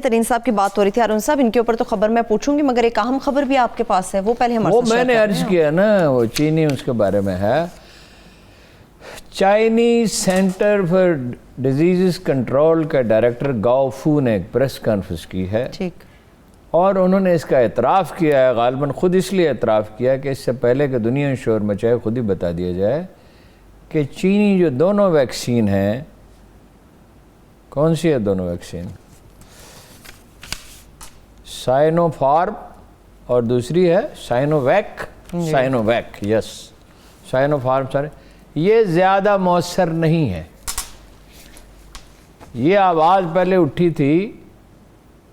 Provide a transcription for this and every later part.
ترین صاحب کی بات ہو رہی تھی، ہارون صاحب ان کے اوپر تو خبر میں پوچھوں گی، مگر ایک اہم خبر بھی آپ کے پاس ہے، وہ پہلے ہمارے ساتھ وہ میں نے عرض کیا نا، وہ چینی اس کے بارے میں ہے. Chinese centre for diseases control کا ڈائریکٹر گاؤ فو نے ایک پریس کانفرنس کی ہے، ٹھیک، اور انہوں نے اس کا اعتراف کیا ہے، غالباً خود اس لیے اعتراف کیا کہ اس سے پہلے کہ دنیا شور مچائے خود ہی بتا دیا جائے کہ چینی جو دونوں ویکسین ہیں، کون سی ہے دونوں ویکسین؟ سائنو فارم اور دوسری ہے سائنو ویک، یس، سائنو فارم، سارے یہ زیادہ مؤثر نہیں ہے. یہ آواز پہلے اٹھی تھی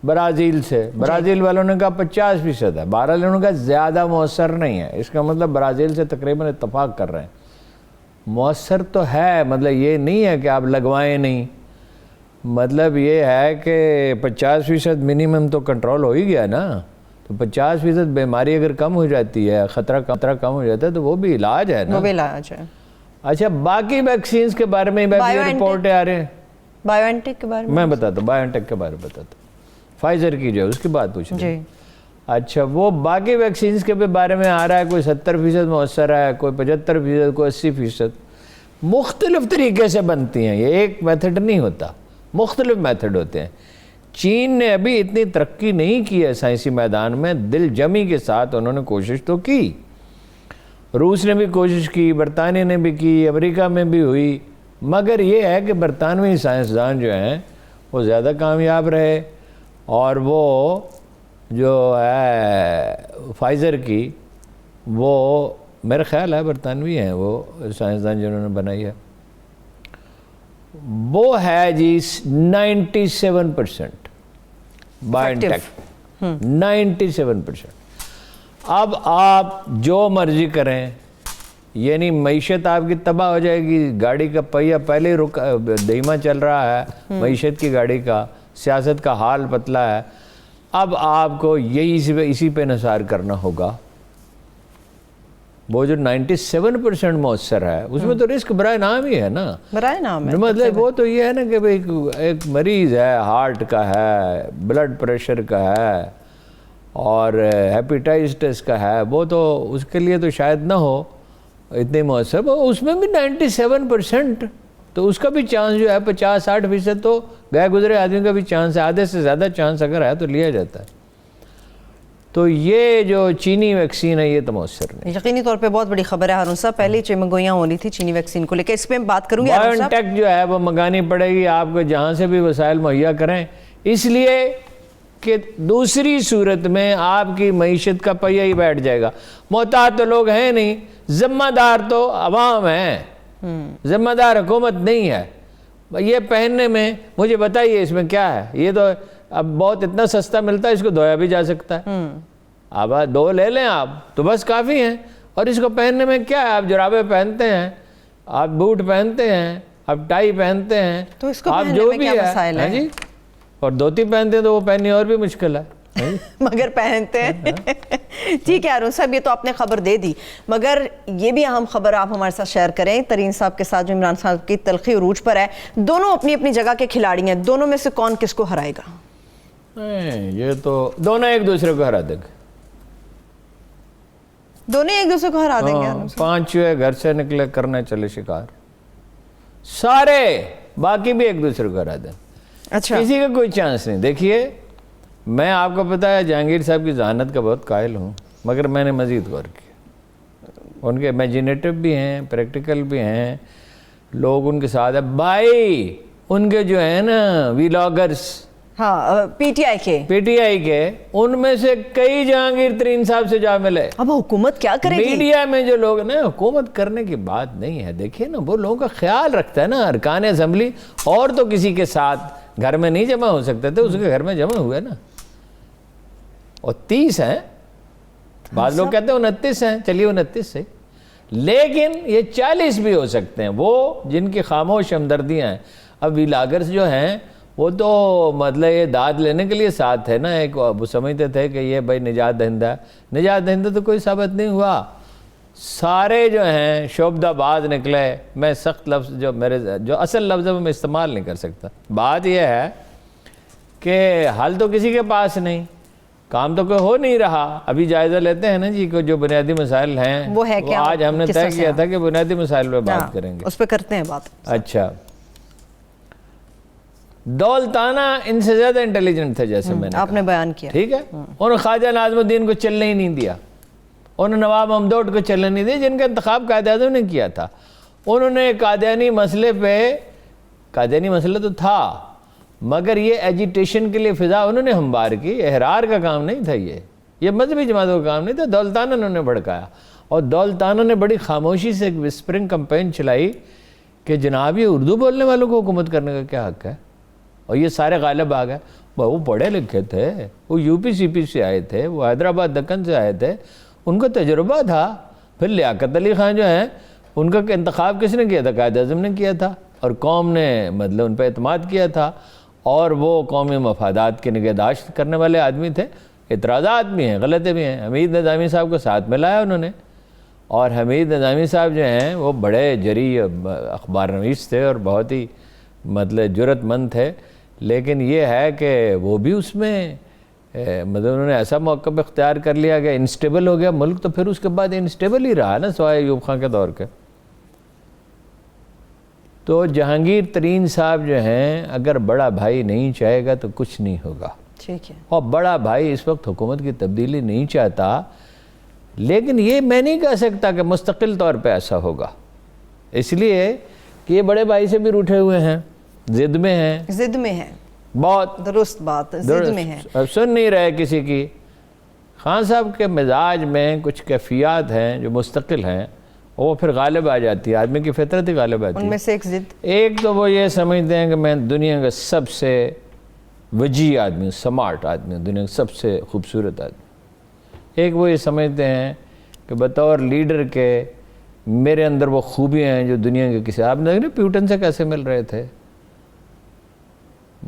برازیل سے، برازیل والوں نے کہا 50% ہے، 12 لوگوں نے کہا زیادہ مؤثر نہیں ہے. اس کا مطلب برازیل سے تقریباً اتفاق کر رہے ہیں، مؤثر تو ہے، مطلب یہ نہیں ہے کہ آپ لگوائیں نہیں، مطلب یہ ہے کہ 50% منیمم تو کنٹرول ہو ہی گیا نا. تو 50% بیماری اگر کم ہو جاتی ہے، خطرہ کم ہو جاتا ہے، تو وہ بھی علاج ہے نا، وہ بھی علاج ہے. اچھا، باقی ویکسینز کے بارے میں رپورٹیں آ رہے ہیں، بائیو این ٹیک کے بارے میں بتاتا ہوں، بائیو این ٹیک کے بارے میں بتاتا ہوں، فائزر کی جو ہے اس کی بات پوچھ رہے ہیں. اچھا، وہ باقی ویکسینز کے بارے میں آ رہا ہے، کوئی 70% مؤثر ہے، کوئی 75%، کوئی 80%، مختلف طریقے سے بنتی ہیں، یہ ایک میتھڈ نہیں ہوتا، مختلف میتھڈ ہوتے ہیں. چین نے ابھی اتنی ترقی نہیں کی ہے سائنسی میدان میں، دل جمی کے ساتھ انہوں نے کوشش تو کی، روس نے بھی کوشش کی، برطانیہ نے بھی کی، امریکہ میں بھی ہوئی، مگر یہ ہے کہ برطانوی سائنسدان جو ہیں وہ زیادہ کامیاب رہے، اور وہ جو ہے فائزر کی، وہ میرا خیال ہے برطانوی ہیں وہ سائنسدان جنہوں نے بنائی ہے، وہ ہے جی 97% بائیو این ٹیک، 97%. اب آپ جو مرضی کریں، یعنی معیشت آپ کی تباہ ہو جائے گی، گاڑی کا پہیہ پہلے ہی دھیما چل رہا ہے معیشت کی گاڑی کا، سیاست کا حال پتلا ہے، اب آپ کو اسی پہ انحصار کرنا ہوگا. وہ جو 97% مؤثر ہے اس میں تو رسک برائے نام ہی ہے نا، برائے نام ہے، مطلب وہ تو یہ ہے نا کہ ایک مریض ہے، ہارٹ کا ہے، بلڈ پریشر کا ہے، اور ہیپیٹائٹس کا ہے، وہ تو اس کے لیے تو شاید نہ ہو اتنے مؤثر، اس میں بھی 97%، تو اس کا بھی چانس جو ہے 50-60% تو گئے گزرے آدمی کا بھی چانس ہے، آدھے سے زیادہ چانس اگر ہے تو لیا جاتا ہے. تو یہ جو چینی ویکسین ہے یہ تو مؤثر نہیں. یقینی طور پہ بہت بڑی خبر ہے ہارون صاحب، پہلے چمگوئیاں ہونی تھی چینی ویکسین کو لے کے، اس پہ بات کروں گی. بائیو این ٹیک جو ہے وہ منگانی پڑے گی آپ کو، جہاں سے بھی وسائل مہیا کریں، اس لیے کہ دوسری صورت میں آپ کی معیشت کا پہیہ ہی بیٹھ جائے گا. محتاط تو لوگ ہیں نہیں، ذمہ دار تو عوام ہیں، ذمہ دار حکومت نہیں ہے. یہ پہننے میں مجھے بتائیے اس میں کیا ہے؟ یہ تو اب بہت اتنا سستا ملتا ہے، اس کو دھویا بھی جا سکتا ہے، اب 2 لے لیں آپ تو بس کافی ہیں. اور اس کو پہننے میں کیا ہے؟ آپ جرابیں پہنتے ہیں، آپ بوٹ پہنتے ہیں، آپ ٹائی پہنتے ہیں، تو اس کو آپ پہننے جو میں بھی کیا مسائل ہے جی، اور دھوتی پہنتے ہیں تو وہ پہننی اور بھی مشکل ہے مگر پہنتے ہیں. ٹھیک ہے ہارون صاحب، یہ تو آپ نے خبر دے دی، مگر یہ بھی اہم خبر آپ ہمارے ساتھ شیئر کریں. ترین صاحب کے ساتھ جو عمران صاحب کی تلخی عروج پر ہے، دونوں اپنی اپنی جگہ کے کھلاڑی ہیں، دونوں میں سے کون کس کو ہرائے گا؟ یہ تو دونوں ایک دوسرے کو ہرا دیں گے، دونوں ایک دوسرے کو ہرا دیں گے. 5 چوہے گھر سے نکلے کرنے چلے شکار، سارے باقی بھی ایک دوسرے کو ہرا دیں. اچھا، کسی کا کوئی چانس نہیں. دیکھیے، میں آپ کو پتا ہے جہانگیر صاحب کی ذہانت کا بہت قائل ہوں، مگر میں نے مزید غور کیا، ان کے امیجینیٹو بھی ہیں، پریکٹیکل بھی ہیں، لوگ ان کے ساتھ ہیں. بھائی ان کے جو ہیں نا ویلاگرز، ہاں، پی ٹی آئی کے، ان میں سے کئی جہانگیر ترین صاحب سے جا ملے. اب حکومت کیا کرے گی؟ میڈیا میں جو لوگ نا، حکومت کرنے کی بات نہیں ہے، دیکھیے نا، وہ لوگوں کا خیال رکھتا ہے نا. ارکان اسمبلی اور تو کسی کے ساتھ گھر میں نہیں جمع ہو سکتے تھے، اس کے گھر میں جمع ہوئے نا، اور 30 ہیں، بعض لوگ کہتے ہیں 29 ہیں، چلیے 29 سے، لیکن یہ 40 بھی ہو سکتے ہیں، وہ جن کی خاموش ہمدردیاں ہیں. اب ویلاگرز جو ہیں وہ تو مطلب یہ داد لینے کے لیے ساتھ ہے نا، ایک وہ سمجھتے تھے کہ یہ بھائی نجات دہندہ ہے، نجات دہندہ تو کوئی ثابت نہیں ہوا. سارے جو ہیں شعبدہ باز نکلے. میں سخت لفظ جو اصل لفظ ہے وہ میں استعمال نہیں کر سکتا. بات یہ ہے کہ حل تو کسی کے پاس نہیں، کام تو کوئی ہو نہیں رہا. ابھی جائزہ لیتے ہیں نا جی کہ جو بنیادی مسائل ہیں وہ ہے کیا، آج ہم نے طے کیا تھا کہ بنیادی مسائل پہ بات کریں گے. اس پہ کرتے ہیں بات. اچھا، دولتانہ ان سے زیادہ انٹیلیجنٹ تھے جیسے میں نے آپ نے بیان کیا. ٹھیک ہے. انہوں نے خواجہ ناظم الدین کو چلنے ہی نہیں دیا، انہوں نے نواب محمود کو چلنے نہیں دیا جن کا انتخاب قائد اعظم نے کیا تھا. انہوں نے قادیانی مسئلے پہ، قادیانی مسئلہ تو تھا مگر یہ ایجیٹیشن کے لیے فضا انہوں نے ہموار کی، احرار کا کام نہیں تھا، یہ مذہبی جماعتوں کا کام نہیں تھا. دولتانہ انہوں نے بھڑکایا اور دولتانہ نے بڑی خاموشی سے ایک وسپرنگ کمپین چلائی کہ جناب یہ اردو بولنے والوں کو حکومت کرنے کا کیا حق ہے. اور یہ سارے غالب آ گئے. وہ پڑھے لکھے تھے، وہ یو پی سی پی سے آئے تھے، وہ حیدرآباد دکن سے آئے تھے، ان کا تجربہ تھا. پھر لیاقت علی خان جو ہیں ان کا انتخاب کس نے کیا تھا؟ قائد اعظم نے کیا تھا اور قوم نے مطلب ان پہ اعتماد کیا تھا اور وہ قومی مفادات کی نگہداشت کرنے والے آدمی تھے. اعتراضات بھی ہیں، غلطے بھی ہیں. حمید نظامی صاحب کو ساتھ میں لایا انہوں نے، اور حمید نظامی صاحب جو ہیں وہ بڑے جری اخبار نویس تھے اور بہت ہی مطلب جرت مند تھے. لیکن یہ ہے کہ وہ بھی اس میں مطلب انہوں نے ایسا موقف اختیار کر لیا کہ انسٹیبل ہو گیا ملک. تو پھر اس کے بعد انسٹیبل ہی رہا نا سوائے ایوب خان کے دور کے. تو جہانگیر ترین صاحب جو ہیں اگر بڑا بھائی نہیں چاہے گا تو کچھ نہیں ہوگا. ٹھیک ہے. اور بڑا بھائی اس وقت حکومت کی تبدیلی نہیں چاہتا، لیکن یہ میں نہیں کہہ سکتا کہ مستقل طور پہ ایسا ہوگا، اس لیے کہ یہ بڑے بھائی سے بھی روٹھے ہوئے ہیں، ضد میں ہیں. ضد میں ہے، بہت درست بات، ضد میں ہے. اب سن نہیں رہے کسی کی. خان صاحب کے مزاج میں کچھ کیفیات ہیں جو مستقل ہیں، وہ پھر غالب آ جاتی ہے، آدمی کی فطرت ہی غالب آتی ہے. ان میں سے ایک ضد، ایک تو وہ یہ سمجھتے ہیں کہ میں دنیا کا سب سے وجی آدمی ہوں، سمارٹ آدمی ہوں، دنیا کا سب سے خوبصورت آدمی. ایک وہ یہ سمجھتے ہیں کہ بطور لیڈر کے میرے اندر وہ خوبیاں ہیں جو دنیا کے کسی. آپ نے دیکھا پیوٹن سے کیسے مل رہے تھے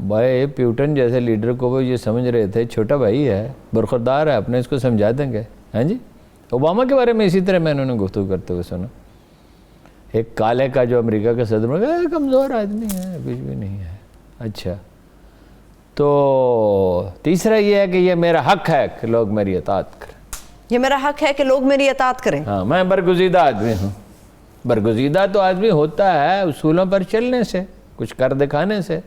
بھائی. پیوٹن جیسے لیڈر کو وہ یہ سمجھ رہے تھے چھوٹا بھائی ہے، برخوردار ہے، اپنے اس کو سمجھا دیں گے. ہاں جی. اوباما کے بارے میں اسی طرح میں انہوں نے گفتگو کرتے ہوئے سنا. ایک کالے کا جو امریکہ کا صدر میں کمزور آدمی ہے، کچھ بھی نہیں ہے. اچھا، تو تیسرا یہ ہے کہ یہ میرا حق ہے کہ لوگ میری اطاعت کریں. یہ میرا حق ہے کہ لوگ میری اطاعت کریں. ہاں، میں برگزیدہ آدمی ہوں. برگزیدہ تو آدمی ہوتا ہے اصولوں پر چلنے سے، کچھ کر دکھانے سے.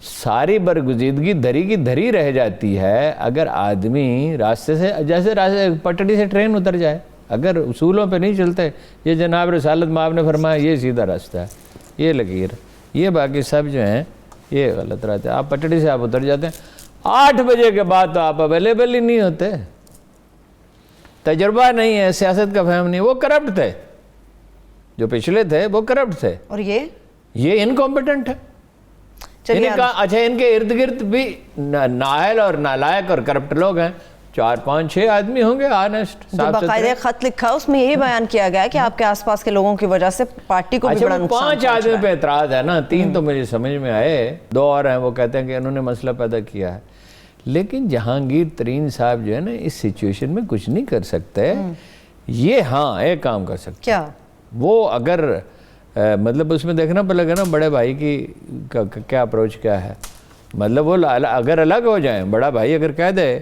ساری برگزیدگی دھری کی دھری رہ جاتی ہے اگر آدمی راستے سے، جیسے راستے پٹڑی سے ٹرین اتر جائے، اگر اصولوں پہ نہیں چلتے. یہ جناب رسالت مآب نے فرمایا یہ سیدھا راستہ ہے، یہ لکیر، یہ باقی سب جو ہیں یہ غلط رہتے ہیں. آپ پٹڑی سے آپ اتر جاتے ہیں، 8 بجے کے بعد تو آپ اویلیبل ہی نہیں ہوتے. تجربہ نہیں ہے، سیاست کا فہم نہیں. وہ کرپٹ تھے، جو پچھلے تھے وہ کرپٹ تھے، اور یہ انکمپیٹنٹ ہے. چلیے اچھا، ان کے ارد گرد بھی نااہل اور نالائق اور کرپٹ لوگ ہیں. 4 5 6 آدمی ہوں گے آنےسٹ. جو باقاعدہ خط لکھا اس میں یہی بیان کیا گیا ہے کہ آپ کے آس پاس کے لوگوں کی وجہ سے پارٹی کو بھی بڑا نقصان 5 آدمی پہ اعتراض ہے نا. 3 تو مجھے سمجھ میں آئے، 2 اور ہیں وہ کہتے ہیں کہ انہوں نے مسئلہ پیدا کیا ہے. لیکن جہانگیر ترین صاحب جو ہے نا اس سچویشن میں کچھ نہیں کر سکتے. یہ ہاں ایک کام کر سکتے. کیا؟ وہ اگر مطلب اس میں دیکھنا پڑے گا نا بڑے بھائی کی کیا اپروچ کیا ہے. مطلب وہ اگر الگ ہو جائیں، بڑا بھائی اگر کہہ دے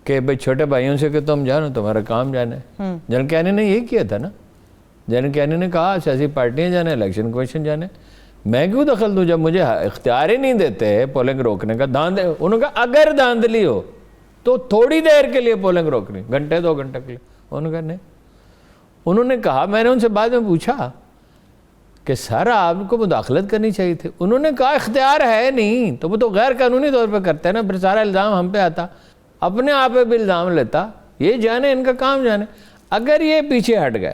کہ بھئی چھوٹے بھائیوں سے کہ تم جانو تمہارا کام جانے. جنرل کیانی نے یہی کیا تھا نا. جنرل کیانی نے کہا سیاسی پارٹیاں جانے، الیکشن کمیشن جانے. میں کیوں دخل دوں جب مجھے اختیار ہی نہیں دیتے پولنگ روکنے کا. انہوں نے کہا اگر دھاندلی ہو تو تھوڑی دیر کے لیے پولنگ روکنی، گھنٹے 2 گھنٹے کے لیے. انہوں نے کہا نہیں. انہوں نے کہا، میں نے ان سے بعد میں پوچھا کہ سر آپ کو مداخلت کرنی چاہیے تھی. انہوں نے کہا اختیار ہے نہیں. تو وہ تو غیر قانونی طور پہ کرتے ہیں نا، پھر سارا الزام ہم پہ آتا. اپنے آپ پہ بھی الزام لیتا. یہ جانے، ان کا کام جانے. اگر یہ پیچھے ہٹ گئے